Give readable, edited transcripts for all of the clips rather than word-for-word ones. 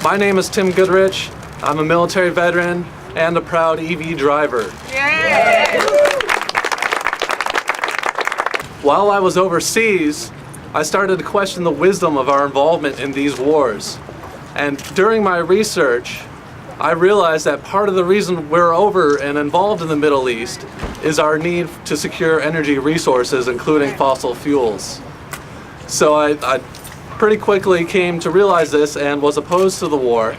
My name is Tim Goodrich. I'm a military veteran and a proud EV driver. Yay! While I was overseas, I started to question the wisdom of our involvement in these wars. And during my research, I realized that part of the reason we're over and involved in the Middle East is our need to secure energy resources, including fossil fuels. So I pretty quickly came to realize this and was opposed to the war.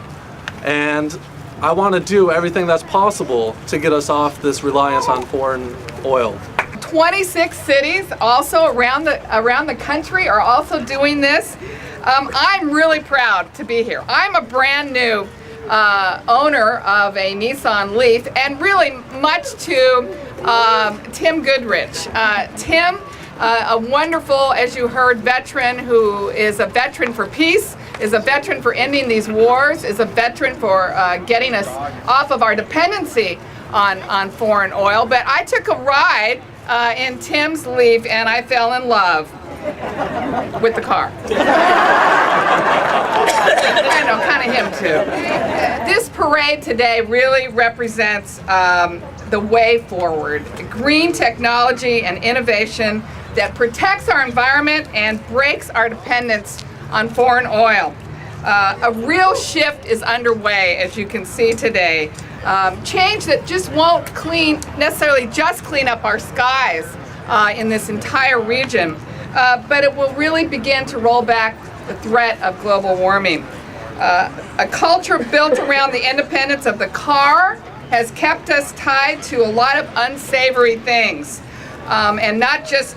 And I want to do everything that's possible to get us off this reliance on foreign oil. 26 cities also around the country are also doing this. I'm really proud to be here. I'm a brand new owner of a Nissan Leaf, and really much to Tim Goodrich. Tim, a wonderful, as you heard, veteran who is a veteran for peace, is a veteran for ending these wars, is a veteran for getting us off of our dependency on foreign oil. But I took a ride in Tim's Leaf and I fell in love with the car. I know, kind of him too. This parade today really represents the way forward. Green technology and innovation that protects our environment and breaks our dependence on foreign oil. A real shift is underway, as you can see today. Change that just won't necessarily just clean up our skies in this entire region, but it will really begin to roll back the threat of global warming. A culture built around the independence of the car has kept us tied to a lot of unsavory things, and not just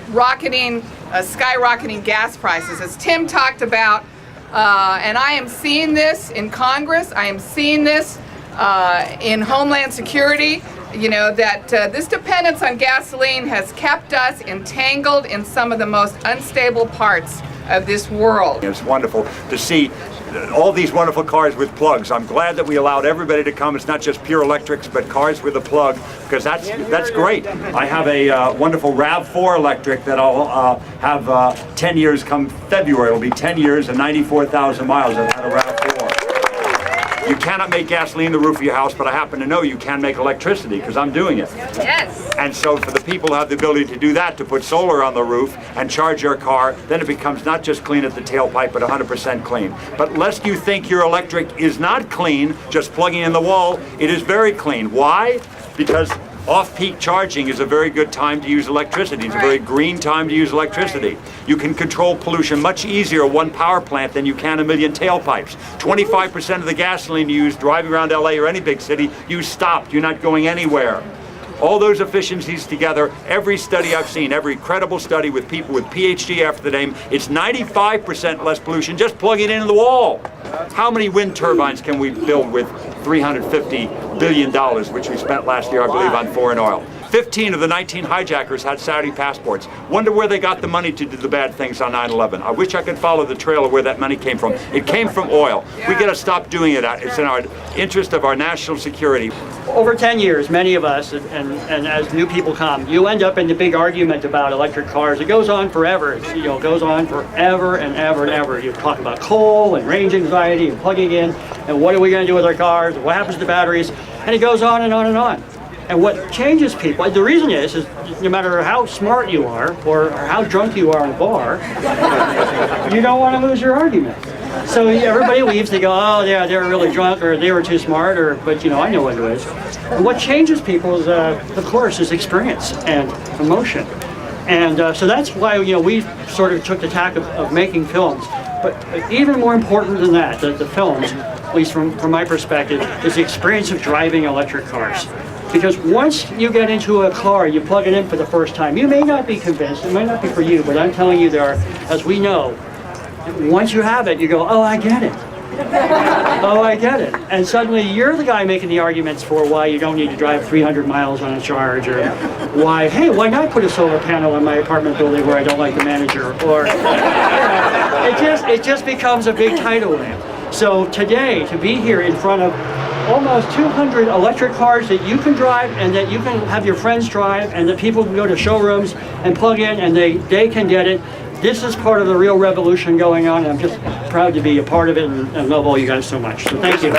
skyrocketing gas prices, as Tim talked about. And I am seeing this in Congress. I am seeing this in Homeland Security. You know, that this dependence on gasoline has kept us entangled in some of the most unstable parts of this world. It's wonderful to see all these wonderful cars with plugs. I'm glad that we allowed everybody to come. It's not just pure electrics, but cars with a plug, because that's great. I have a wonderful RAV4 electric that I'll have 10 years come February. It'll be 10 years and 94,000 miles. I've had a RAV4. You cannot make gasoline in the roof of your house, but I happen to know you can make electricity, because I'm doing it. Yes. And so for the people who have the ability to do that, to put solar on the roof and charge your car, then it becomes not just clean at the tailpipe, but 100% clean. But lest you think your electric is not clean, just plugging in the wall, it is very clean. Why? Because off-peak charging is a very good time to use electricity. It's a very green time to use electricity. You can control pollution much easier at one power plant than you can a million tailpipes. 25% of the gasoline you use driving around LA or any big city, you stopped. You're not going anywhere. All those efficiencies together, every study I've seen, every credible study with people with PhD after the name, it's 95% less pollution just plugging it into the wall. How many wind turbines can we build with $350 billion, which we spent last year, I believe, on foreign oil? 15 of the 19 hijackers had Saudi passports. Wonder where they got the money to do the bad things on 9/11. I wish I could follow the trail of where that money came from. It came from oil. We got to stop doing it. It's in our interest of our national security. Over 10 years, many of us, and as new people come, you end up in the big argument about electric cars. It goes on forever. It goes on forever and ever and ever. You talk about coal and range anxiety and plugging in, and what are we going to do with our cars, and what happens to batteries, and it goes on and on and on. And what changes people, the reason is no matter how smart you are or how drunk you are in a bar, you don't want to lose your argument. So everybody leaves, they go, oh yeah, they were really drunk, or they were too smart, but I know what it is. And what changes people is, of course, is experience and emotion. And so that's why we sort of took the tack of making films. But even more important than that, the films, at least from my perspective, is the experience of driving electric cars. Because once you get into a car, you plug it in for the first time, you may not be convinced, it might not be for you, but I'm telling you, as we know, once you have it, you go, oh, I get it. Oh, I get it. And suddenly you're the guy making the arguments for why you don't need to drive 300 miles on a charge, or why not put a solar panel on my apartment building where I don't like the manager, or it just becomes a big tidal wave. So today, to be here in front of almost 200 electric cars that you can drive and that you can have your friends drive and that people can go to showrooms and plug in and they can get it. This is part of the real revolution going on, and I'm just proud to be a part of it, and love all you guys so much. So thank you.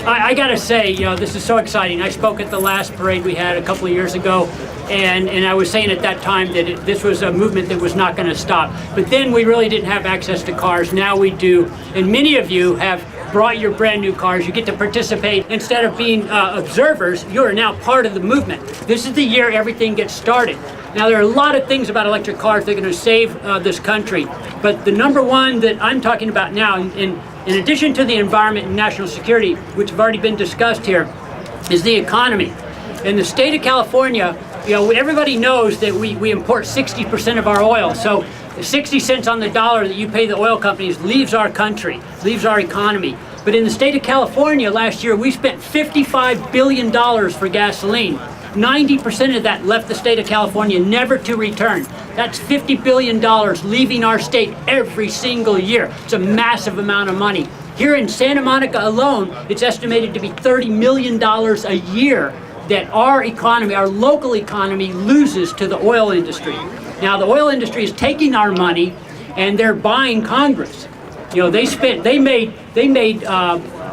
I gotta say, this is so exciting. I spoke at the last parade we had a couple of years ago, and I was saying at that time that this was a movement that was not going to stop. But then we really didn't have access to cars. Now we do, and many of you have brought your brand new cars. You get to participate. Instead of being observers, you are now part of the movement. This is the year everything gets started. Now, there are a lot of things about electric cars that are going to save this country, but the number one that I'm talking about now, in addition to the environment and national security, which have already been discussed here, is the economy. In the state of California, everybody knows that we import 60% of our oil. So 60 cents on the dollar that you pay the oil companies leaves our country, leaves our economy. But in the state of California last year, we spent $55 billion for gasoline. 90% of that left the state of California, never to return. That's $50 billion leaving our state every single year. It's a massive amount of money. Here in Santa Monica alone, it's estimated to be $30 million a year that our economy, our local economy, loses to the oil industry. Now, the oil industry is taking our money and they're buying Congress. They made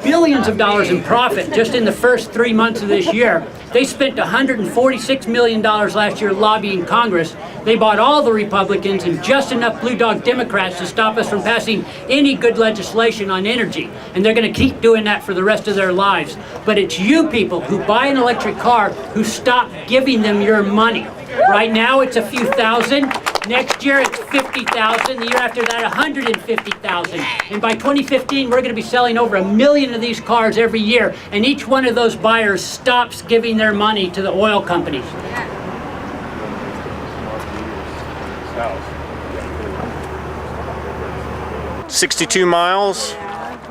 billions of dollars in profit just in the first 3 months of this year. They spent $146 million last year lobbying Congress. They bought all the Republicans and just enough blue dog Democrats to stop us from passing any good legislation on energy. And they're going to keep doing that for the rest of their lives. But it's you people who buy an electric car who stop giving them your money. Right now it's a few thousand. Next year it's 50,000. The year after that 150,000. And by 2015 we're going to be selling over 1 million of these cars every year. And each one of those buyers stops giving their money to the oil companies. 62 miles,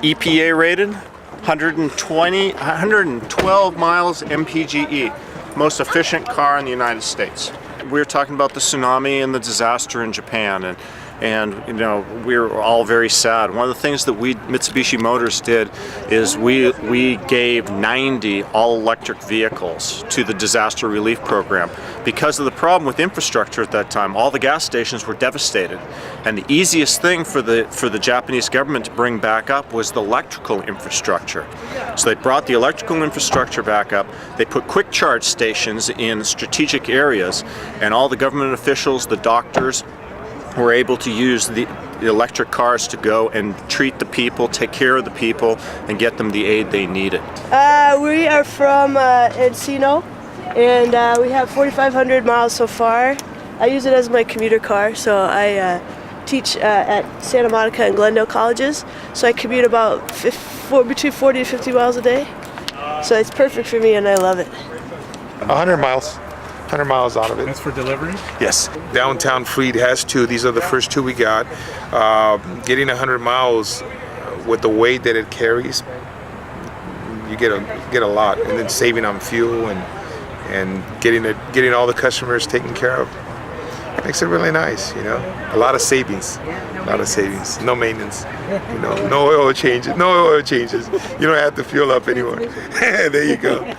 EPA rated, 112 miles MPGE, most efficient car in the United States. We're talking about the tsunami and the disaster in Japan, and we're all very sad. One of the things that Mitsubishi Motors did is we gave 90 all-electric vehicles to the disaster relief program. Because of the problem with infrastructure at that time, all the gas stations were devastated, and the easiest thing for the Japanese government to bring back up was the electrical infrastructure. So they brought the electrical infrastructure back up. They put quick charge stations in strategic areas, and all the government officials, the doctors, were able to use the electric cars to go and treat the people, take care of the people, and get them the aid they needed. We are from Encino, and we have 4,500 miles so far. I use it as my commuter car, so I teach at Santa Monica and Glendale colleges, so I commute about between 40 to 50 miles a day. So it's perfect for me, and I love it. 100 miles. 100 miles out of it. That's for delivery? Yes. Downtown Fleet has two. These are the first two we got. Getting 100 miles with the weight that it carries, you get a lot. And then saving on fuel and getting all the customers taken care of. It makes it really nice, A lot of savings. No maintenance. No oil changes. You don't have to fuel up anymore. There you go.